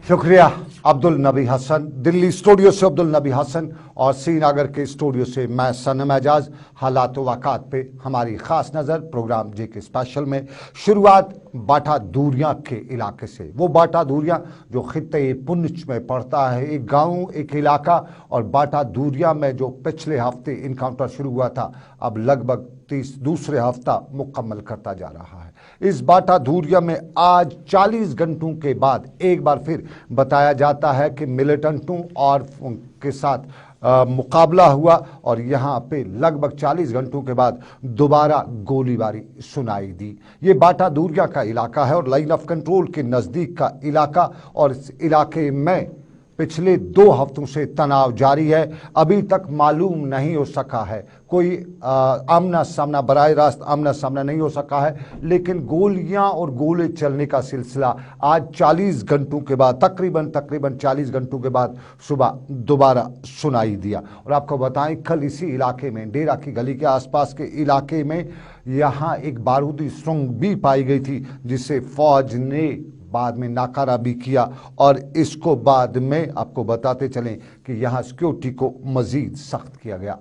शुक्रिया अब्दुल नबी हसन। दिल्ली स्टूडियो से अब्दुल नबी हसन और श्रीनगर के स्टूडियो से मैं सनम एजाज। हालात वाक़ात पे हमारी ख़ास नज़र प्रोग्राम जे के स्पेशल में। शुरुआत बाटा दूरियाँ के इलाके से। वो बाटा दूरियाँ जो खित्ते पुंछ में पड़ता है, एक गांव, एक इलाका। और बाटा दूरियाँ में जो पिछले हफ्ते इनकाउंटर शुरू हुआ था, अब लगभग दूसरे हफ्ता मुकम्मल करता जा रहा है। इस बाटा दूरिया में आज 40 घंटों के बाद एक बार फिर बताया जाता है कि मिलिटेंटों और के साथ मुकाबला हुआ और यहाँ पे लगभग 40 घंटों के बाद दोबारा गोलीबारी सुनाई दी। ये बाटा दूरिया का इलाका है और लाइन ऑफ कंट्रोल के नज़दीक का इलाका, और इस इलाके में पिछले 2 हफ्तों से तनाव जारी है। अभी तक मालूम नहीं हो सका है, कोई आमना सामना, बराह रास्त आमना सामना नहीं हो सका है, लेकिन गोलियां और गोले चलने का सिलसिला आज 40 घंटों के बाद, तकरीबन 40 घंटों के बाद सुबह दोबारा सुनाई दिया। और आपको बताएं, कल इसी इलाके में, डेरा की गली के आसपास के इलाके में, यहाँ एक बारूदी सुरंग भी पाई गई थी, जिसे फौज ने बाद में नाकारा भी किया। और इसको बाद में आपको बताते चलें कि यहाँ सिक्योरिटी को मज़ीद सख्त किया गया।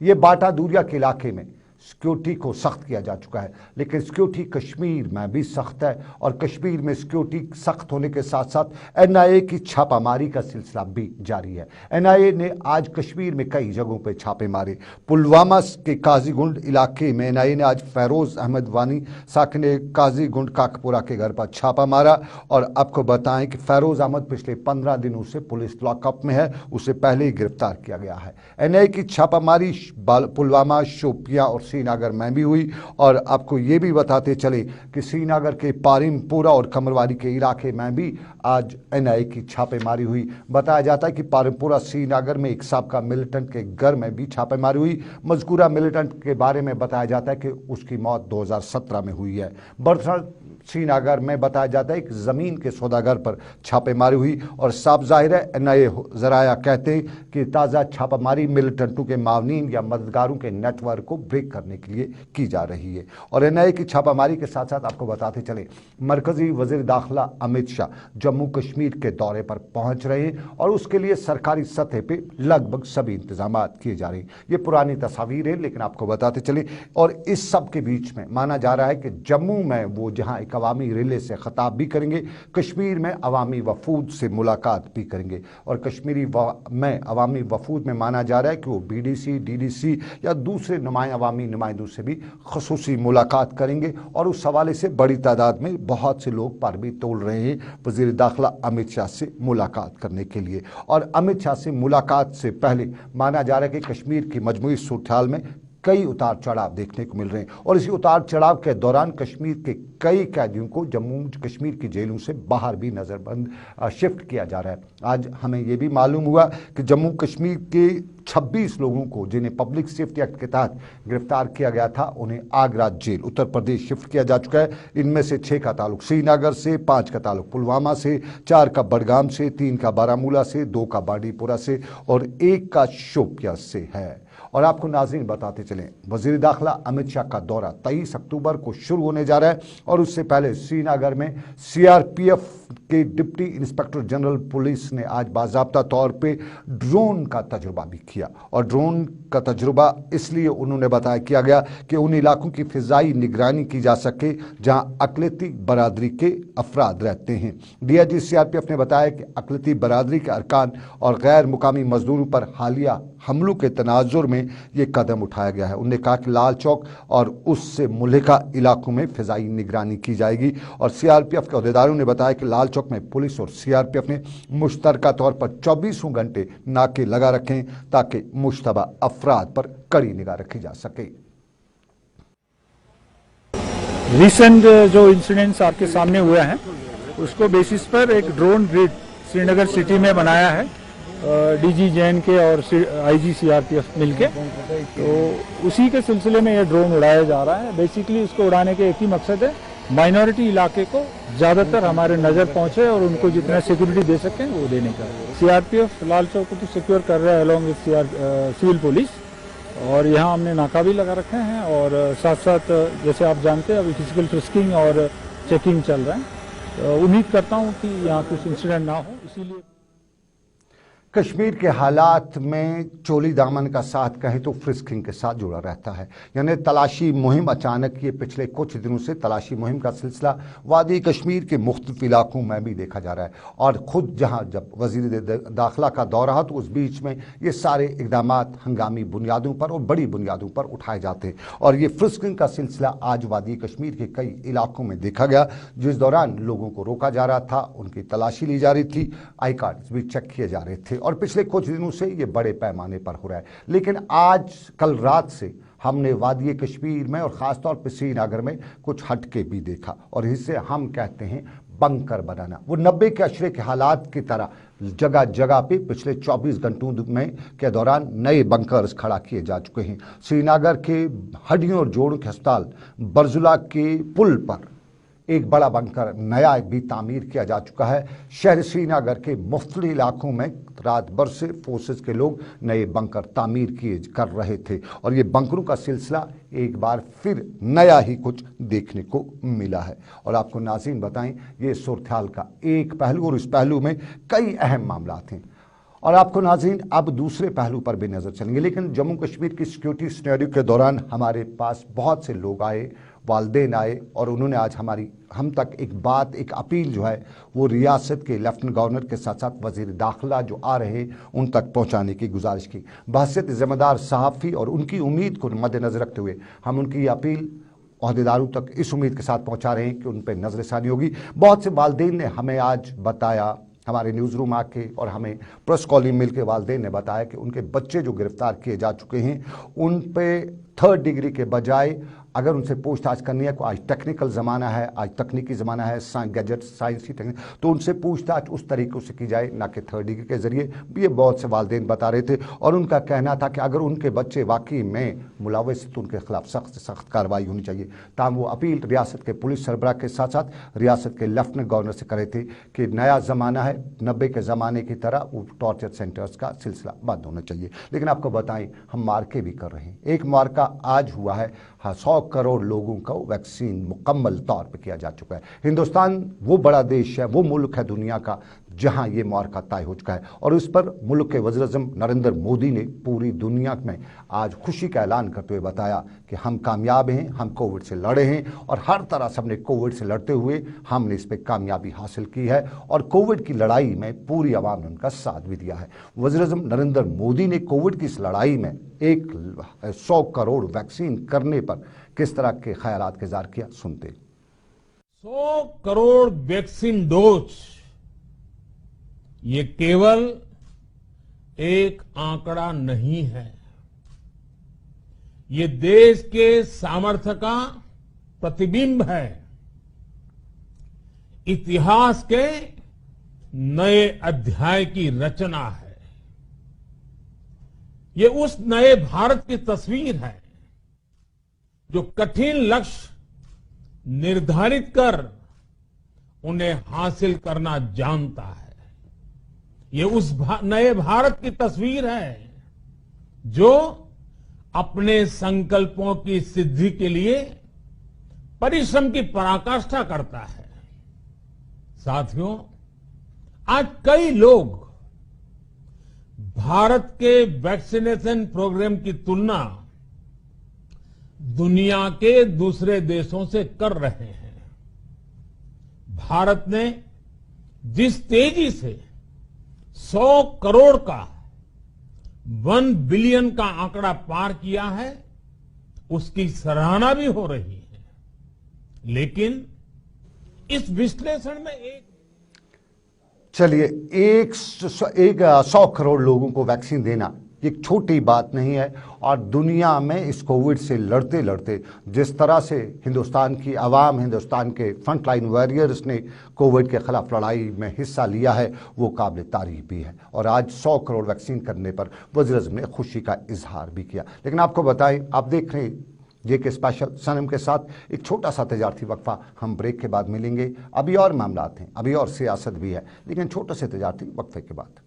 ये बाटा दूरिया के इलाके में सिक्योरिटी को सख्त किया जा चुका है, लेकिन सिक्योरिटी कश्मीर में भी सख्त है। और कश्मीर में सिक्योरिटी सख्त होने के साथ साथ एनआईए की छापामारी का सिलसिला भी जारी है। एनआईए ने आज कश्मीर में कई जगहों पर छापे मारे। पुलवामा के काजीगुंड इलाके में एनआईए ने आज फैरोज अहमद वानी साकिन काजीगुंड काकपुरा के घर पर छापा मारा। और आपको बताएं कि फैरोज अहमद पिछले 15 दिनों से पुलिस लॉकअप में है, उसे पहले ही गिरफ्तार किया गया है। एनआईए की छापामारी पुलवामा, शोपियां और श्रीनगर में भी हुई। और आपको ये भी बताते चले कि श्रीनगर के पारिमपुरा और कमरवारी के इलाके में भी आज एनआईए की छापेमारी हुई। बताया जाता है कि पारिमपुरा श्रीनगर में एक साबका मिलिटेंट के घर में भी छापेमारी हुई। मज़कूरा मिलिटेंट के बारे में बताया जाता है कि उसकी मौत 2017 में हुई है। बरसर श्रीनगर में बताया जाता है कि ज़मीन के सौदागर पर छापेमारी हुई। और साफ जाहिर है, एनआईए ज़राया कहते हैं कि ताज़ा छापामारी मिलिटेंटों के मावनीन या मददगारों के नेटवर्क को ब्रेक करने के लिए की जा रही है। और एनआईए की छापामारी के साथ साथ आपको बताते चले, मरकजी वज़ीर दाखिला अमित शाह जम्मू कश्मीर के दौरे पर पहुंच रहे हैं और उसके लिए सरकारी सतह पे लगभग सभी इंतजाम किए जा रहे हैं। ये पुरानी तस्वीर है, लेकिन आपको बताते चले। और इस सब के बीच में माना जा रहा है कि जम्मू में वो जहां एक अवामी रैली से खिताब भी करेंगे, कश्मीर में अवामी वफूद से मुलाकात भी करेंगे। और कश्मीरी में अवामी वफूद में माना जा रहा है कि वो बीडीसी, डीडीसी या दूसरे अवामी नुमाइंदों से भी खसूसी मुलाकात करेंगे। और उस हवाले से बड़ी तादाद में बहुत से लोग पर भी तोल रहे हैं वज़ीर दाखिला अमित शाह से मुलाकात करने के लिए। और अमित शाह से मुलाकात से पहले माना जा रहा है कि कश्मीर की मजमूई सूरत में कई उतार चढ़ाव देखने को मिल रहे हैं। और इसी उतार चढ़ाव के दौरान कश्मीर के कई कैदियों को जम्मू कश्मीर की जेलों से बाहर भी नज़रबंद शिफ्ट किया जा रहा है। आज हमें यह भी मालूम हुआ कि जम्मू कश्मीर के 26 लोगों को जिन्हें पब्लिक सेफ्टी एक्ट के तहत गिरफ्तार किया गया था, उन्हें आगरा जेल उत्तर प्रदेश शिफ्ट किया जा चुका है। इनमें से 6 का ताल्लुक श्रीनगर से, 5 का ताल्लुक पुलवामा से, 4 का बडगाम से, 3 का बारामूला से, 2 का बांडीपुरा से और 1 का शोपियां से है। और आपको नाज़रीन बताते चलें, वज़ीर दाखिला अमित शाह का दौरा 23 अक्टूबर को शुरू होने जा रहा है। और उससे पहले श्रीनगर में सीआरपीएफ के डिप्टी इंस्पेक्टर जनरल पुलिस ने आज बाज़ाब्ता तौर पे ड्रोन का तजुर्बा भी किया। और ड्रोन का तजुर्बा इसलिए उन्होंने बताया किया गया कि उन इलाकों की फ़िज़ाई निगरानी की जा सके जहां अक़लियती बरादरी के अफराद रहते हैं। डीआईजी सीआरपीएफ ने बताया कि अक़लियती बरादरी के अरकान और गैर मुकामी मजदूरों पर हालिया हमलों के तनाजुर में ये कदम उठाया गया है। उन्होंने कहा कि लाल चौक और उससे मुल्हिका इलाकों में फ़िज़ाई निगरानी की जाएगी। और सीआरपीएफ के अहदेदारों ने बताया कि लाल चौक में पुलिस और सीआरपीएफ ने मुश्तरका तौर पर 24 घंटे नाके लगा रखे हैं ताकि मुश्तबा अफराद पर कड़ी निगाह रखी जा सके। रिसेंट जो इंसिडेंट्स आपके सामने हुए हैं, उसको बेसिस पर एक ड्रोन रेड श्रीनगर सिटी में बनाया है डीजी जैन के और आईजी सीआरपीएफ मिलके। तो उसी के सिलसिले में ये ड्रोन उड़ाया जा रहा है। बेसिकली इसको उड़ाने के एक ही मकसद है, माइनॉरिटी इलाके को ज़्यादातर हमारे नज़र पहुंचे और उनको जितना सिक्योरिटी दे सकें वो देने का। सीआरपीएफ लाल चौक को तो सिक्योर कर रहा है अलॉन्ग विद सिविल पुलिस। और यहाँ हमने नाका भी लगा रखे हैं। और साथ साथ जैसे आप जानते हैं अभी फिजिकल फ्रिस्किंग और चेकिंग चल रहा है। उम्मीद करता हूं कि यहाँ कुछ इंसिडेंट ना हो, इसीलिए कश्मीर के हालात में चोली दामन का साथ कहें तो फ्रिस्किंग के साथ जुड़ा रहता है। यानी तलाशी मुहिम अचानक ये पिछले कुछ दिनों से तलाशी मुहिम का सिलसिला वादी कश्मीर के मुख्तलिफ इलाकों में भी देखा जा रहा है। और खुद जहां जब वजीर दाखिला का दौरा हो तो उस बीच में ये सारे इकदाम हंगामी बुनियादों पर और बड़ी बुनियादों पर उठाए जाते हैं। और ये फ्रिस्किंग का सिलसिला आज वादी कश्मीर के कई इलाकों में देखा गया, जिस दौरान लोगों को रोका जा रहा था, उनकी तलाशी ली जा रही थी, आई कार्ड भी चेक किए जा रहे थे। और पिछले कुछ दिनों से ये बड़े पैमाने पर हो रहा है। लेकिन आज कल रात से हमने वादी कश्मीर में और ख़ासतौर पर श्रीनगर में कुछ हटके भी देखा, और इसे हम कहते हैं बंकर बनाना। वो 90 के अशरे के हालात की तरह जगह जगह पे पिछले 24 घंटों में के दौरान नए बंकर्स खड़ा किए जा चुके हैं। श्रीनगर के हड्डियों और जोड़ों के अस्पताल बरजुला के पुल पर एक बड़ा बंकर नया भी तामीर किया जा चुका है। शहर श्रीनगर के मुख्तलिफ इलाकों में रात भर से फोर्सेस के लोग नए बंकर तामीर किए कर रहे थे, और ये बंकरों का सिलसिला एक बार फिर नया ही कुछ देखने को मिला है। और आपको नाज़रीन बताएं, ये सूरत-ए-हाल का एक पहलू, और इस पहलू में कई अहम मामला थे। और आपको नाज़रीन अब दूसरे पहलू पर भी नज़र चलेंगे। लेकिन जम्मू कश्मीर की सिक्योरिटी सिनेरियो के दौरान हमारे पास बहुत से लोग आए, वालदेन आए, और उन्होंने आज हम तक एक बात, एक अपील जो है वो रियासत के लेफ्टिनेंट गवर्नर के साथ साथ वजीर दाखिला जो आ रहे हैं उन तक पहुंचाने की गुजारिश की। बहैसियत ज़िम्मेदार सहाफ़ी और उनकी उम्मीद को मद्देनज़र रखते हुए हम उनकी ये अपील अहदेदारों तक इस उम्मीद के साथ पहुंचा रहे हैं कि उन पर नज़रसानी होगी। बहुत से वालदेन ने हमें आज बताया, हमारे न्यूज़ रूम आके और हमें प्रेस कॉलिंग मिल के वालदेन ने बताया कि उनके बच्चे जो गिरफ्तार किए जा चुके हैं उन पे 3rd डिग्री के बजाय अगर उनसे पूछताछ करनी है, आज टेक्निकल ज़माना है, आज तकनीकी ज़माना है, गैजेट साइंस की टेक्निक, तो उनसे पूछताछ उस तरीक़े से की जाए, ना कि 3rd डिग्री के ज़रिए। ये बहुत से वालदेन बता रहे थे, और उनका कहना था कि अगर उनके बच्चे वाकई में मुलव्वस तो उनके खिलाफ सख्त से सख्त कार्रवाई होनी चाहिए। ताम वो अपील रियासत के पुलिस सरबराह के साथ साथ रियासत के लेफ्टिनेंट गवर्नर से करे थे कि नया ज़माना है, 90 के ज़माने की तरह वो टॉर्चर सेंटर्स का सिलसिला बंद होना चाहिए। लेकिन आपको बताएं, हम मार्के भी कर रहे हैं। एक मार्का आज हुआ है, 100 करोड़ लोगों को वैक्सीन मुकम्मल तौर पर किया जा चुका है। हिंदुस्तान वो बड़ा देश है, वो मुल्क है दुनिया का जहां ये मार्का तय हो चुका है, और इस पर मुल्क के वज़ीर-ए-आज़म नरेंद्र मोदी ने पूरी दुनिया में आज खुशी का ऐलान करते हुए बताया कि हम कामयाब हैं, हम कोविड से लड़े हैं, और हर तरह से हमने कोविड से लड़ते हुए हमने इस पर कामयाबी हासिल की है, और कोविड की लड़ाई में पूरी आवाम ने उनका साथ भी दिया है। वज़ीर-ए-आज़म नरेंद्र मोदी ने कोविड की इस लड़ाई में 100 करोड़ वैक्सीन करने पर किस तरह के ख्यालात का इज़हार किया, सुनते। 100 करोड़ वैक्सीन डोज, ये केवल एक आंकड़ा नहीं है, ये देश के सामर्थ्य का प्रतिबिंब है, इतिहास के नए अध्याय की रचना है। ये उस नए भारत की तस्वीर है जो कठिन लक्ष्य निर्धारित कर उन्हें हासिल करना जानता है। ये उस नए भारत की तस्वीर है जो अपने संकल्पों की सिद्धि के लिए परिश्रम की पराकाष्ठा करता है। साथियों, आज कई लोग भारत के वैक्सीनेशन प्रोग्राम की तुलना दुनिया के दूसरे देशों से कर रहे हैं। भारत ने जिस तेजी से 100 करोड़ का 1 बिलियन का आंकड़ा पार किया है, उसकी सराहना भी हो रही है। लेकिन इस विश्लेषण में चलिए, 100 करोड़ लोगों को वैक्सीन देना एक छोटी बात नहीं है, और दुनिया में इस कोविड से लड़ते लड़ते जिस तरह से हिंदुस्तान की आवाम, हिंदुस्तान के फ्रंटलाइन वॉरियर्स ने कोविड के खिलाफ लड़ाई में हिस्सा लिया है, वो काबिल तारीफ भी है। और आज 100 करोड़ वैक्सीन करने पर वज़ीर-ए-आज़म ने खुशी का इजहार भी किया। लेकिन आपको बताएं, आप देख रहे हैं जेके स्पेशल सनम के साथ एक छोटा सा तजारती वक्फा, हम ब्रेक के बाद मिलेंगे। अभी और मामला हैं, अभी और सियासत भी है, लेकिन छोटे से तजारती वक्फे के बाद।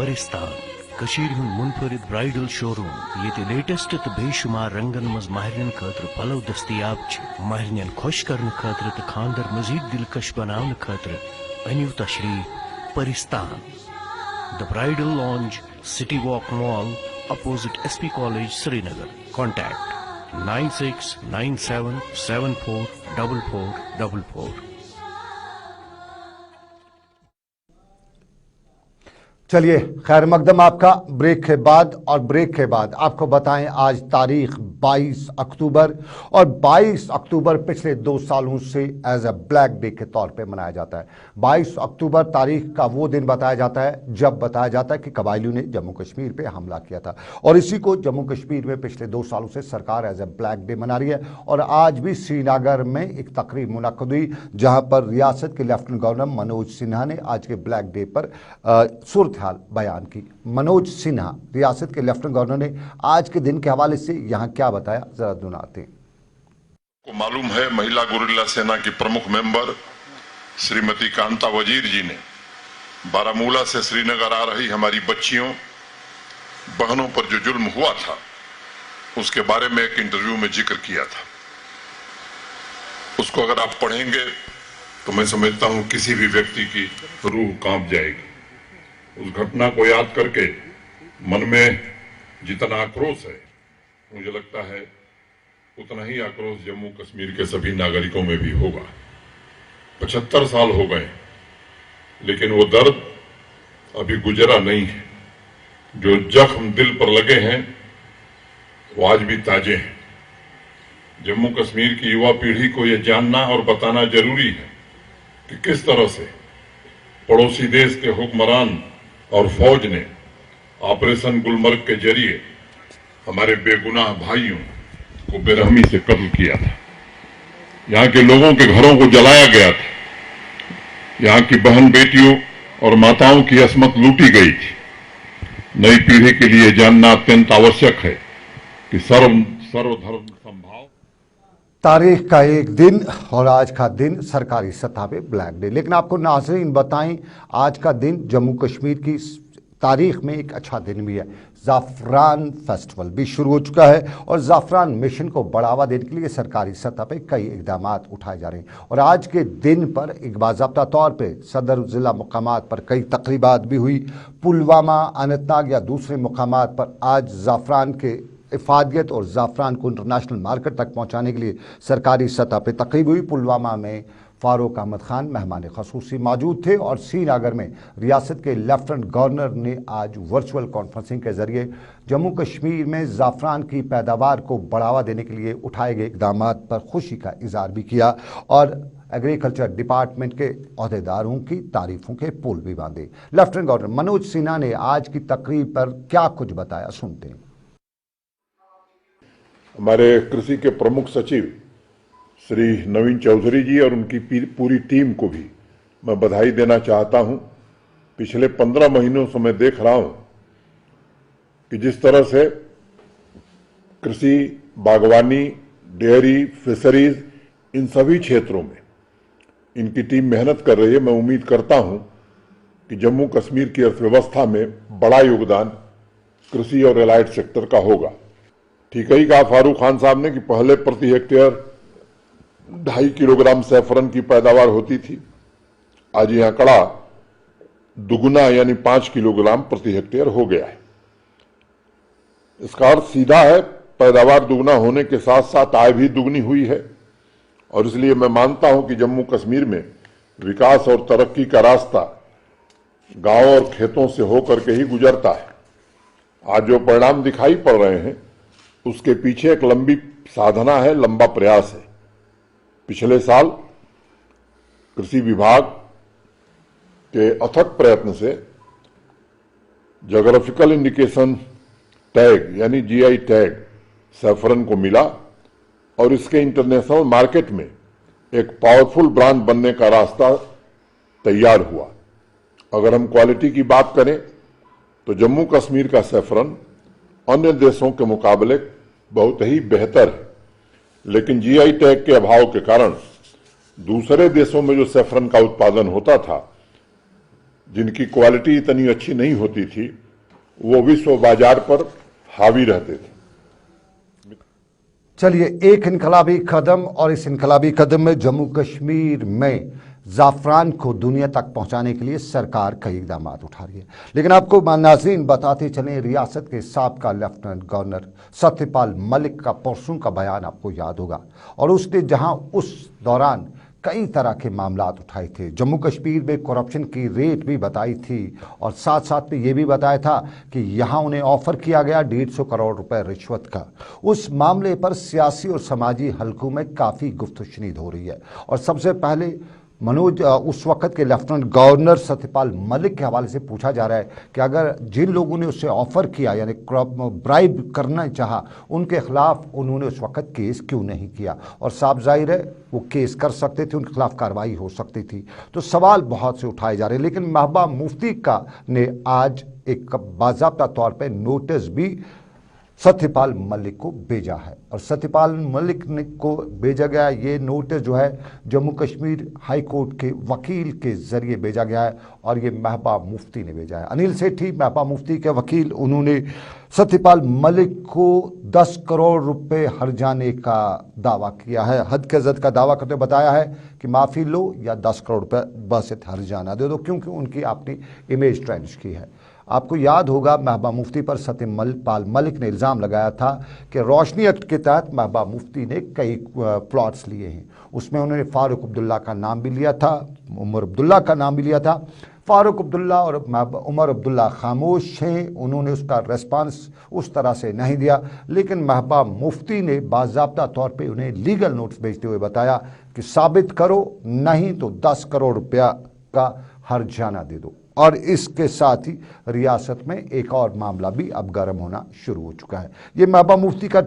پرستان کشیر ہن منفرد برائڈل شو روم یہ لیٹسٹ تو بے شمار رنگن مز ماہرین خاطر پلو دستیاب ماہرین خوش کرنے خاطر تو خاندر مزید دلکش بنانے خاطر انیو تشریف پرستان دا برائڈل لانج سٹی واک مال اپوزٹ ایس پی کالج سری نگر کانٹیکٹ 9697744444 چلیے خیر مقدم آپ کا بریک کے بعد آپ کو بتائیں آج تاریخ 22 اکتوبر اور 22 اکتوبر پچھلے 2 سالوں سے ایز اے بلیک ڈے کے طور پہ منایا جاتا ہے 22 اکتوبر تاریخ کا وہ دن بتایا جاتا ہے جب بتایا جاتا ہے کہ قبائلیوں نے جموں کشمیر پہ حملہ کیا تھا اور اسی کو جموں کشمیر میں پچھلے 2 سالوں سے سرکار ایز اے بلیک ڈے منا رہی ہے اور آج بھی سری نگر میں ایک تقریب منعقد ہوئی جہاں پر ریاست کے لیفٹیننٹ گورنر منوج سنہا نے آج کے بلیک ڈے پر صورتحال بیان کی۔ منوج سنہا ریاست کے لیفٹیننٹ گورنر نے آج کے دن کے حوالے سے یہاں کیا بتایا، ذرا سناتے ہیں۔ کو معلوم ہے مہیلا گوریلا سینا کی پرمکھ ممبر شریمتی کانتا وزیر جی نے بارامولہ سے سری نگر آ رہی ہماری بچیوں بہنوں پر جو ظلم ہوا تھا اس کے بارے میں ایک انٹرویو میں ذکر کیا تھا۔ اس کو اگر آپ پڑھیں گے تو میں سمجھتا ہوں کسی بھی ویکتی کی روح کانپ جائے گی۔ اس گھٹنا کو یاد کر کے من میں جتنا آکروش ہے مجھے لگتا ہے اتنا ہی آکروش جموں کشمیر کے سبھی ناگرکوں میں بھی ہوگا۔ 75 سال ہو گئے لیکن وہ درد ابھی گزرا نہیں ہے۔ جو زخم دل پر لگے ہیں وہ آج بھی تازے ہیں۔ جموں کشمیر کی یوا پیڑھی کو یہ جاننا اور بتانا ضروری ہے کہ کس طرح سے پڑوسی دیش کے حکمران اور فوج نے آپریشن گلمرگ کے ذریعے ہمارے بے گناہ بھائیوں کو بے رحمی سے قتل کیا تھا۔ یہاں کے لوگوں کے گھروں کو جلایا گیا تھا۔ یہاں کی بہن بیٹیوں اور ماتاؤں کی عصمت لوٹی گئی تھی۔ نئی پیڑھی کے لیے جاننا اتنت آوشک ہے کہ سرو دھرم سمبھاؤ۔ تاریخ کا ایک دن اور آج کا دن سرکاری سطح پہ بلیک ڈے، لیکن آپ کو ناظرین بتائیں آج کا دن جموں کشمیر کی تاریخ میں ایک اچھا دن بھی ہے۔ زعفران فیسٹیول بھی شروع ہو چکا ہے اور زعفران مشن کو بڑھاوا دینے کے لیے سرکاری سطح پہ کئی اقدامات اٹھائے جا رہے ہیں اور آج کے دن پر ایک باضابطہ طور پہ صدر ضلع مقامات پر کئی تقریبات بھی ہوئی۔ پلوامہ، اننت ناگ یا دوسرے مقامات پر آج زعفران کے افادیت اور زعفران کو انٹرنیشنل مارکیٹ تک پہنچانے کے لیے سرکاری سطح پہ تقریب ہوئی۔ پلوامہ میں فاروق احمد خان مہمان خصوصی موجود تھے اور سری نگر میں ریاست کے لیفٹیننٹ گورنر نے آج ورچوئل کانفرنسنگ کے ذریعے جموں کشمیر میں زعفران کی پیداوار کو بڑھاوا دینے کے لیے اٹھائے گئے اقدامات پر خوشی کا اظہار بھی کیا اور ایگریکلچر ڈپارٹمنٹ کے عہدیداروں کی تعریفوں کے پول بھی باندھے۔ لیفٹیننٹ گورنر منوج سنہا نے آج کی تقریب پر کیا کچھ بتایا، سنتے ہیں۔ ہمارے کرشی کے پرمکھ سچیو شری نوین چودھری جی اور ان کی پوری ٹیم کو بھی میں بدھائی دینا چاہتا ہوں۔ پچھلے 15 مہینوں سے میں دیکھ رہا ہوں کہ جس طرح سے کرشی، باغوانی، ڈیری، فشریز ان سبھی چھیتروں میں ان کی ٹیم محنت کر رہی ہے۔ میں امید کرتا ہوں کہ جموں کشمیر کی ارتھ ویوستھا میں بڑا یوگدان کرشی اور الائڈ سیکٹر کا ہوگا۔ ٹھیک ہی کہا فاروق خان صاحب نے کہ پہلے پرتی ہیکٹیئر 2.5 کلو گرام سیفرن کی پیداوار ہوتی تھی، آج یہ آنکڑا دگنا یعنی 5 کلو گرام پرتی ہیکٹیئر ہو گیا ہے۔ اس کا ارتھ سیدھا ہے، پیداوار دگنا ہونے کے ساتھ ساتھ آئے بھی دگنی ہوئی ہے اور اس لیے میں مانتا ہوں کہ جموں کشمیر میں وکاس اور ترقی کا راستہ گاؤں اور کھیتوں سے ہو کر کے ہی گزرتا ہے۔ آج جو پرینام دکھائی پڑ رہے ہیں اس کے پیچھے ایک لمبی سادھنا ہے، لمبا پریاس ہے۔ پچھلے سال کرشی وبھاگ کے اتھک پریتن سے جغرافیکل انڈیکیشن ٹیگ یعنی جی آئی ٹیگ سیفرن کو ملا اور اس کے انٹرنیشنل مارکیٹ میں ایک پاورفل برانڈ بننے کا راستہ تیار ہوا۔ اگر ہم کوالٹی کی بات کریں تو جموں کشمیر کا سیفرن अन्य देशों के मुकाबले बहुत ही बेहतर है, लेकिन जीआई टैग के अभाव के कारण दूसरे देशों में जो सैफरन का उत्पादन होता था जिनकी क्वालिटी इतनी अच्छी नहीं होती थी, वो विश्व बाजार पर हावी रहते थे। चलिए, एक इनकलाबी कदम, और इस इनकलाबी कदम में जम्मू कश्मीर में ज़ाफ़रान को दुनिया तक पहुंचाने के लिए सरकार कई इक़दाम उठा रही है। लेकिन आपको नाज़रीन बताते चलें, रियासत के साबका लेफ्टिनेंट गवर्नर सत्यपाल मलिक का परसों का बयान आपको याद होगा, और उसने जहां उस दौरान कई तरह के मामला उठाए थे, जम्मू कश्मीर में करप्शन की रेट भी बताई थी, और साथ साथ में ये भी बताया था कि यहाँ उन्हें ऑफर किया गया 150 करोड़ रुपए रिश्वत का। उस मामले पर सियासी और समाजी हलकों में काफ़ी गुफ्तशुनीद हो रही है। और सबसे पहले उस वक्त के लेफ्टिनेंट गवर्नर सत्यपाल मलिक के हवाले से पूछा जा रहा है कि अगर जिन लोगों ने उससे ऑफर किया, यानी ब्राइब करना चाहा, उनके खिलाफ उन्होंने उस वक्त केस क्यों नहीं किया। और साफ जाहिर है वो केस कर सकते थे, उनके खिलाफ कार्रवाई हो सकती थी। तो सवाल बहुत से उठाए जा रहे हैं। लेकिन महबूबा मुफ्ती ने आज एक बाज़ाब्ता तौर पर नोटिस भी सत्यपाल मलिक को भेजा है, और सत्यपाल मलिक को भेजा गया ये नोटिस जो है जम्मू कश्मीर हाई कोर्ट के वकील के जरिए भेजा गया है, और ये महबूबा मुफ्ती ने भेजा है। अनिल सेठी महबूबा मुफ्ती के वकील, उन्होंने सत्यपाल मलिक को 10 करोड़ रुपए हर्जाने का दावा किया है, हद के जद का दावा करते हुए बताया है कि माफ़ी लो या 10 करोड़ रुपए बस हर्जाना दे दो, क्योंकि उनकी अपनी इमेज ट्रेंच की है। आपको याद होगा महबूबा मुफ्ती पर सत्यपाल मलिक ने इल्ज़ाम लगाया था कि रोशनी एक्ट के तहत महबूबा मुफ्ती ने कई प्लॉट्स लिए हैं। उसमें उन्होंने फारूक अब्दुल्ला का नाम भी लिया था, उमर अब्दुल्ला का नाम भी लिया था। फारूक अब्दुल्ला और उमर अब्दुल्ला खामोश हैं, उन्होंने उसका रेस्पॉन्स उस तरह से नहीं दिया। लेकिन महबूबा मुफ्ती ने बाज़ाब्ता तौर पे उन्हें लीगल नोटिस भेजते हुए बताया कि साबित करो, नहीं तो 10 करोड़ रुपया का हर्जाना दे दो। और इसके साथ ही रियासत में एक और मामला भी अब गर्म होना शुरू हो चुका है। ये महबूबा मुफ्ती का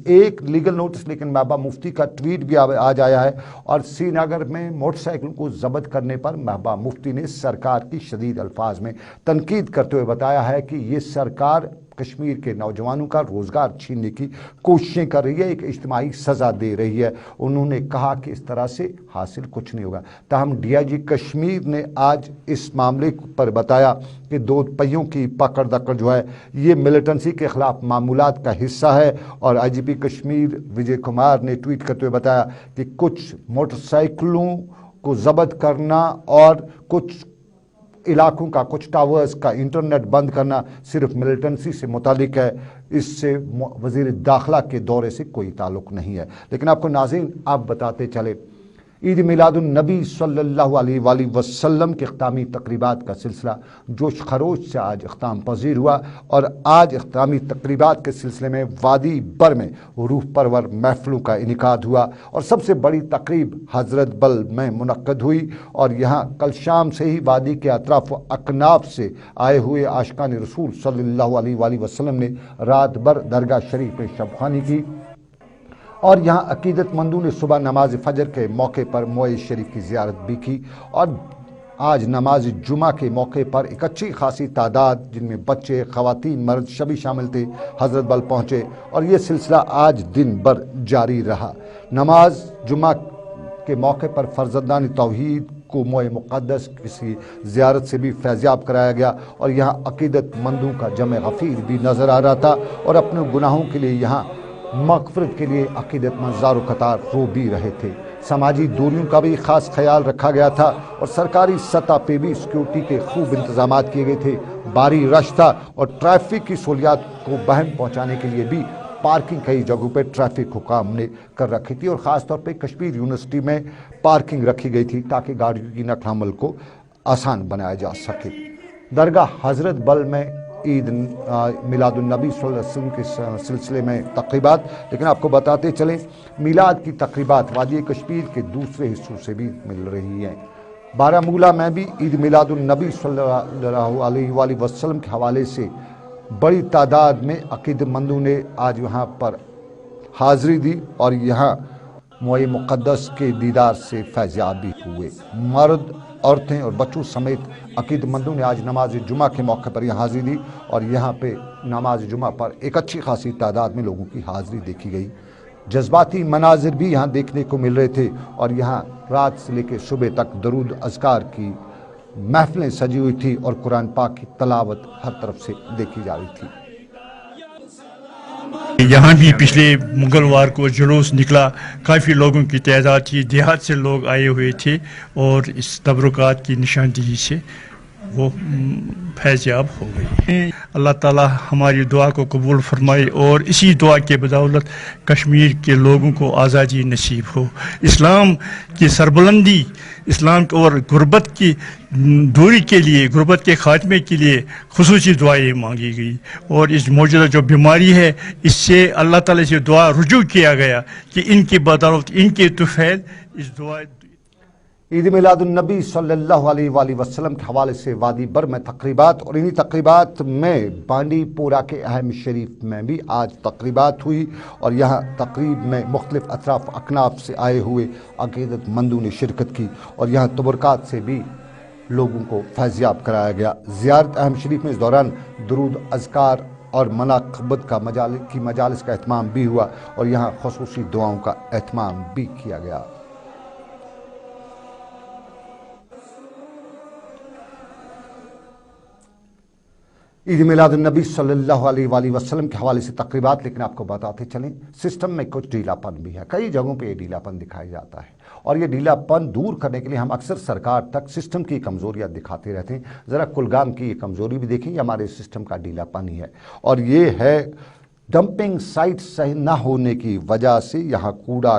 एक लीगल नोटिस, लेकिन महबूबा मुफ्ती का ट्वीट भी आज आया है, और श्रीनगर में मोटरसाइकिल को जब्त करने पर महबूबा मुफ्ती ने सरकार की शदीद अल्फाज में तनकीद करते हुए बताया है कि ये सरकार कश्मीर के नौजवानों का रोज़गार छीनने की कोशिशें कर रही है, एक इज्तिमाई सज़ा दे रही है। उन्होंने कहा कि इस तरह से हासिल कुछ नहीं होगा। ताहम DIG कश्मीर ने आज इस मामले पर बताया कि 2 पहियों की पकड़ दकड़ जो है ये मिलिटेंसी के खिलाफ मामूलात का हिस्सा है। और IGP कश्मीर विजय कुमार ने ट्वीट करते हुए बताया कि कुछ मोटरसाइकिलों को जब्त करना और कुछ इलाकों का, कुछ टावर्स का इंटरनेट बंद करना सिर्फ मिलिटेंसी से मुतालिक है, इससे वज़ीर दाखिला के दौरे से कोई ताल्लुक़ नहीं है। लेकिन आपको नाज़रीन आप बताते चले, ईद मिलादुन नबी सल्लल्लाहु अलैहि वसल्लम के इख्तामी तकरीबात का सिलसिला जोश खरोश से आज इख्ताम पजीर हुआ। और आज इख्तामी तकरीबात के सिलसिले में वादी बर में रूह परवर महफिलों का इनेकाद हुआ, और सबसे बड़ी तकरीब हज़रत बल में मुनक्कद हुई। और यहाँ कल शाम से ही वादी के अतराफ व अकनाफ से आए हुए आशिकान रसूल सल्लल्लाहु अलैहि वसल्लम ने रात भर दरगाह शरीफ में शबखानी की, और यहाँ अकीदतमंदों ने सुबह नमाज फजर के मौके पर मोए शरीफ की ज़ियारत भी की। और आज नमाज जुमा के मौके पर एक अच्छी खासी तादाद, जिनमें बच्चे, ख़वातीन, मर्द सभी शामिल थे, हज़रत बल पहुँचे, और ये सिलसिला आज दिन भर जारी रहा। नमाज जुमा के मौके पर फर्जंदान तौहीद को मोए मुक़द्दस किसी ज़ियारत से भी फैज़याब कराया गया, और यहाँ अकीदतमंदों का जमे गफ़ीर भी नज़र आ रहा था, और अपने गुनाहों के लिए यहाँ मग़फ़िरत के लिए अक़ीदतमंद ज़ारो कतार रो भी रहे थे। समाजी दूरियों का भी ख़ास ख्याल रखा गया था, और सरकारी सतह पे भी सिक्योरिटी के खूब इंतजाम किए गए थे। भारी रश था, और ट्रैफिक की सहूलियात को बहम पहुँचाने के लिए भी पार्किंग कई जगहों पर ट्रैफिक हुकाम ने कर रखी थी, और ख़ास तौर पर कश्मीर यूनिवर्सिटी में पार्किंग रखी गई थी ताकि गाड़ियों की नकल हमल को आसान बनाया जा सके। दरगाह हज़रत बल में ईद मिलादुन नबी सल्लल्लाहु अलैहि वसल्लम के सिलसिले में तकरीबात। लेकिन आपको बताते चलें, मिलाद की तकरीबात वादी कश्मीर के दूसरे हिस्सों से भी मिल रही हैं। बारामूला में भी ईद मिलादुन नबी सल्लल्लाहु अलैहि वसल्लम के हवाले से बड़ी तादाद में अक़ीदतमंदों ने आज यहाँ पर हाज़िरी दी, और यहाँ मोए मुक़द्दस के दीदार से फैज़याब भी हुए। मर्द, औरतें और बच्चों समेत अक़ीदतमंदों ने आज नमाज जुमा के मौके पर यहाँ हाज़िरी दी, और यहाँ पे नमाज जुमा पर एक अच्छी खासी तादाद में लोगों की हाज़िरी देखी गई। जज्बाती मनाजिर भी यहाँ देखने को मिल रहे थे, और यहाँ रात से लेकर सुबह तक दरूद अज़कार की महफिलें सजी हुई थी और कुरान पाक की तलावत हर तरफ से देखी जा रही थी। यहाँ भी पिछले मंगलवार को जुलूस निकला, काफ़ी लोगों की तादाद थी, देहात से लोग आए हुए थे और इस तबरुकात की निशानदेही से वो फैज़याब हो गई। अल्लाह ताला हमारी दुआ को कबूल फरमाए और इसी दुआ के बदौलत कश्मीर के लोगों को आज़ादी नसीब हो। इस्लाम की सरबुलंदी, इस्लाम और गुर्बत की दूरी के लिए, गुर्बत के खात्मे के लिए खुसूसी दुआएं मांगी गई और इस मौजूदा जो बीमारी है इससे अल्लाह ताला से दुआ रुजू किया गया कि इनकी बदौलत, इनके तुफैल इस दुआ ईद मिलादुन्नबी सल्लल्लाहु अलैहि वसल्लम के हवाले से वादी बर में तकरीबात, और इन्हीं तकरीबात में बांडी पोरा के अहम शरीफ में भी आज तकरीबात हुई और यहाँ तकरीब में मुख्तलिफ अतराफ अकनाफ से आए हुए अकीदतमंदों ने शिरकत की और यहाँ तबरकात से भी लोगों को फैज़याब कराया गया। ज़ियारत अहम शरीफ में इस दौरान दुरूद, अज़कार और मनाक़बत का मजालिस का एहतमाम भी हुआ और यहाँ ख़ुसूसी दुआओं का एहतमाम भी किया गया। ईद मिलादुन्नबी सल्लल्लाहु अलैहि वसल्लम के हवाले से तकरीबात, लेकिन आपको बताते चलें सिस्टम में कुछ ढीलापन भी है। कई जगहों पे ये ढीलापन दिखाया जाता है और ये ढीलापन दूर करने के लिए हम अक्सर सरकार तक सिस्टम की कमज़ोरियाँ दिखाते रहते हैं। ज़रा कुलगाम की ये कमज़ोरी भी देखें, ये हमारे सिस्टम का ढीलापन ही है और ये है डंपिंग साइट सही ना होने की वजह से यहाँ कूड़ा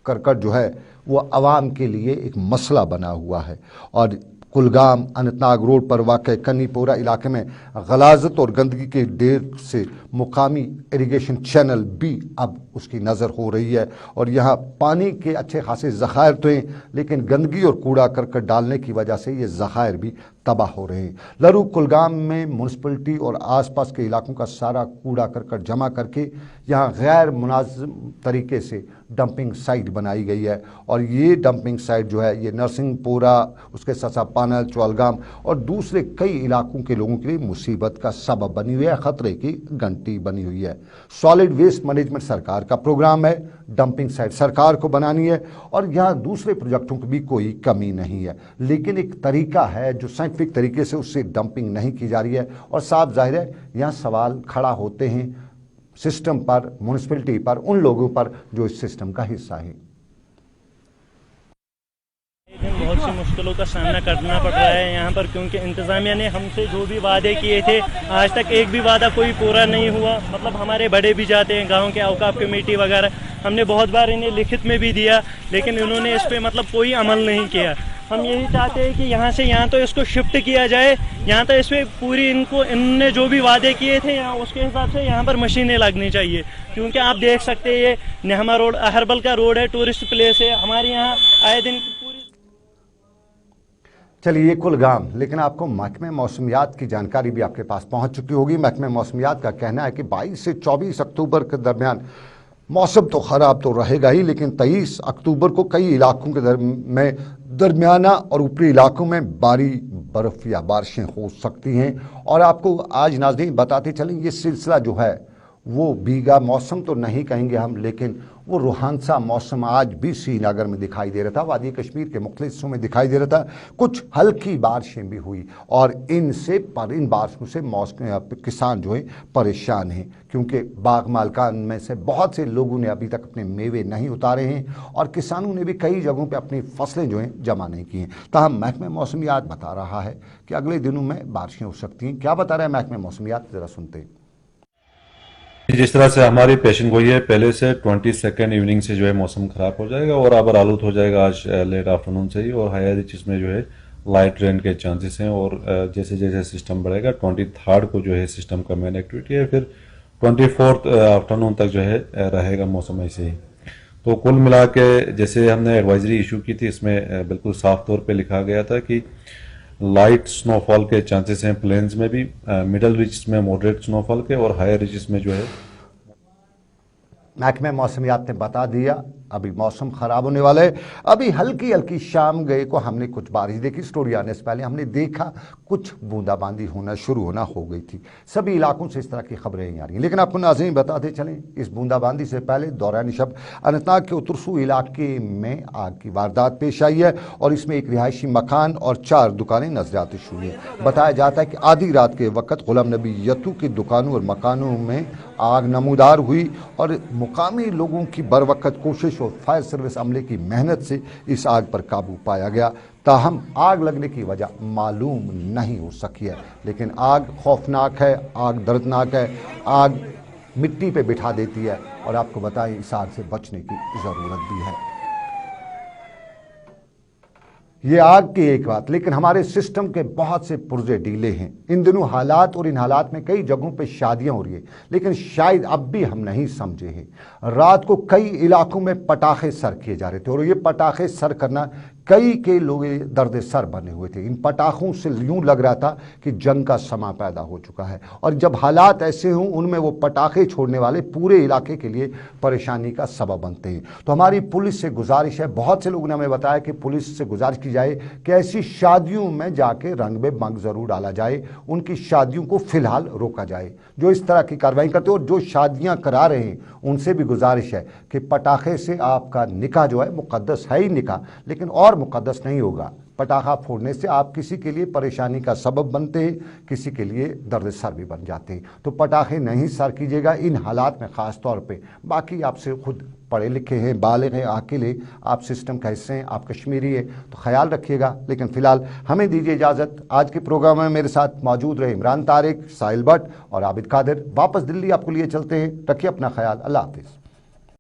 करकट जो है वो आवाम के लिए एक मसला बना हुआ है। और कुलगाम अनंतनाग रोड पर वाक़ कनीपोरा इलाके में गलाजत और गंदगी के ढेर से मुकामी इरिगेशन चैनल भी अब उसकी नज़र हो रही है और यहाँ पानी के अच्छे खासे ज़खायर तो हैं, लेकिन गंदगी और कूड़ा करकट डालने की वजह से ये ज़खायर भी तबाह हो रहे हैं। लरू कुलगाम में म्यूनसिपलिटी और आसपास के इलाकों का सारा कूड़ा करकट जमा करके यहाँ गैर मुनाज़िम तरीके से डंपिंग साइट बनाई गई है और ये डंपिंग साइट जो है ये नरसिंहपुरा, उसके ससा पानल, चौलगाम और दूसरे कई इलाकों के लोगों के लिए मुसीबत का सबब बनी हुई है, ख़तरे की घंटी बनी हुई है। सॉलिड वेस्ट मैनेजमेंट सरकार का प्रोग्राम है, डंपिंग साइट सरकार को बनानी है और यहाँ दूसरे प्रोजेक्टों की भी कोई कमी नहीं है, लेकिन एक तरीका है जो साइंटिफिक तरीके से उससे डंपिंग नहीं की जा रही है और साफ जाहिर है यहाँ सवाल खड़ा होते हैं सिस्टम पर, म्यूनसिपलिटी पर, उन लोगों पर जो इस सिस्टम का हिस्सा है। बहुत सी मुश्किलों का सामना करना पड़ रहा है यहाँ पर, क्योंकि इंतज़ामिया ने हमसे जो भी वादे किए थे आज तक एक भी वादा कोई पूरा नहीं हुआ। मतलब हमारे बड़े भी जाते हैं गांव के औकाफ कमेटी वगैरह, हमने बहुत बार इन्हें लिखित में भी दिया लेकिन इन्होंने इस पर मतलब कोई अमल नहीं किया। हम यही चाहते हैं कि यहाँ से यहाँ तो इसको शिफ्ट किया जाए, यहाँ तो इस पर पूरी इनने जो भी वादे किए थे यहाँ उसके हिसाब से यहाँ पर मशीनें लगनी चाहिए, क्योंकि आप देख सकते हैं ये नेहमा रोड अहरबल का रोड है, टूरिस्ट प्लेस है, हमारे यहाँ आए दिन चलिए कुलगाम, लेकिन आपको महकमे मौसमियात की जानकारी भी आपके पास पहुंच चुकी होगी। महकमे मौसमियात का कहना है कि 22 से 24 अक्टूबर के दरमियान मौसम तो ख़राब तो रहेगा ही, लेकिन 23 अक्टूबर को कई इलाकों के में दरमियाना और ऊपरी इलाकों में भारी बर्फ़ या बारिशें हो सकती हैं। और आपको आज नाज़रीन बताते चलें ये सिलसिला जो है वो भीगा मौसम तो नहीं कहेंगे हम, लेकिन वो रूहानसा मौसम आज भी श्रीनगर में दिखाई दे रहा था, वादी कश्मीर के मुख्तलिफ हिस्सों में दिखाई दे रहा था। कुछ हल्की बारिशें भी हुई और इन बारिशों से किसान जो है परेशान हैं, क्योंकि बाग मालकान में से बहुत से लोगों ने अभी तक अपने मेवे नहीं उतारे हैं और किसानों ने भी कई जगहों पे अपनी फसलें जो हैं जमा नहीं की हैं। ताहम महकमे मौसमियात बता रहा है कि अगले दिनों में बारिशें हो सकती हैं। क्या बता रहा है महकमे मौसमियात, ज़रा सुनते हैं। जिस तरह से हमारी पेशन गोई है, पहले से 22 इवनिंग से जो है मौसम खराब हो जाएगा और अब आलूद हो जाएगा आज लेट आफ्टरनून से ही, और हायर रिचेस में जो है लाइट रेन के चांसेस हैं। और जैसे जैसे सिस्टम बढ़ेगा 23 को जो है सिस्टम का मेन एक्टिविटी है, फिर 24 आफ्टरनून तक जो है रहेगा मौसम ऐसे ही। तो कुल मिला के जैसे हमने एडवाइजरी इशू की थी, इसमें बिल्कुल साफ तौर पर लिखा गया था कि लाइट स्नोफॉल के चांसेस हैं प्लेन्स में भी, मिडल रिचेस में मॉडरेट स्नोफॉल के, और हायर रिचेस में जो है। महकमे मौसमियात ने बता दिया अभी मौसम ख़राब होने वाला है। अभी हल्की हल्की शाम गए को हमने कुछ बारिश देखी, स्टोरी आने से पहले हमने देखा कुछ बूंदाबांदी होना शुरू होना हो गई थी। सभी इलाकों से इस तरह की खबरें आ रही हैं, लेकिन आपको नाज़रीन बताते चलें, इस बूंदाबांदी से पहले दौरान शब अनंतनाग के उतरसू इलाके में आग की वारदात पेश आई है और इसमें एक रिहायशी मकान और 4 दुकानें नजर आती शुरू हैं। बताया जाता है कि आधी रात के वक्त गुलाम नबी यतू की दुकानों और मकानों में आग नमूदार हुई और मुकामी लोगों की बरवक्त कोशिश और फायर सर्विस अमले की मेहनत से इस आग पर काबू पाया गया। ताहम आग लगने की वजह मालूम नहीं हो सकी है, लेकिन आग खौफनाक है, आग दर्दनाक है, आग मिट्टी पे बिठा देती है और आपको बताएं इस आग से बचने की ज़रूरत भी है। ये आग की एक बात, लेकिन हमारे सिस्टम के बहुत से पुर्जे ढीले हैं। इन दिनों हालात और इन हालात में कई जगहों पे शादियां हो रही है, लेकिन शायद अब भी हम नहीं समझे हैं। रात को कई इलाकों में पटाखे सर किए जा रहे थे और ये पटाखे सर करना कई के लोग दर्द सर बने हुए थे। इन पटाखों से यूं लग रहा था कि जंग का समा पैदा हो चुका है और जब हालात ऐसे हों उनमें वो पटाखे छोड़ने वाले पूरे इलाके के लिए परेशानी का सबब बनते हैं। तो हमारी पुलिस से गुजारिश है, बहुत से लोगों ने हमें बताया कि पुलिस से गुजारिश की जाए कि ऐसी शादियों में जाके रंग में भंग जरूर डाला जाए, उनकी शादियों को फिलहाल रोका जाए। जो इस तरह की कार्रवाई करते हैं और जो शादियां करा रहे हैं उनसे भी गुजारिश है कि पटाखे से आपका निकाह जो है मुकद्दस है ही निकाह, लेकिन और मुकद्दस नहीं होगा। पटाखा फोड़ने से आप किसी के लिए परेशानी का सबब बनते हैं, किसी के लिए दर्द सर भी बन जाते हैं। तो पटाखे नहीं सर कीजिएगा इन हालात में ख़ास तौर पे। बाकी आपसे खुद पढ़े लिखे हैं, बालिग हैं, आकिल हैं, आप सिस्टम का हिस्से हैं, आप कश्मीरी हैं, तो ख्याल रखिएगा। लेकिन फ़िलहाल हमें दीजिए इजाज़त। आज के प्रोग्राम में मेरे साथ मौजूद रहे इमरान तारिक, साहिल भट्ट और आबिद कादिर। वापस दिल्ली आपको लिए चलते हैं। रखिए अपना ख्याल। अल्लाह हाफिज़।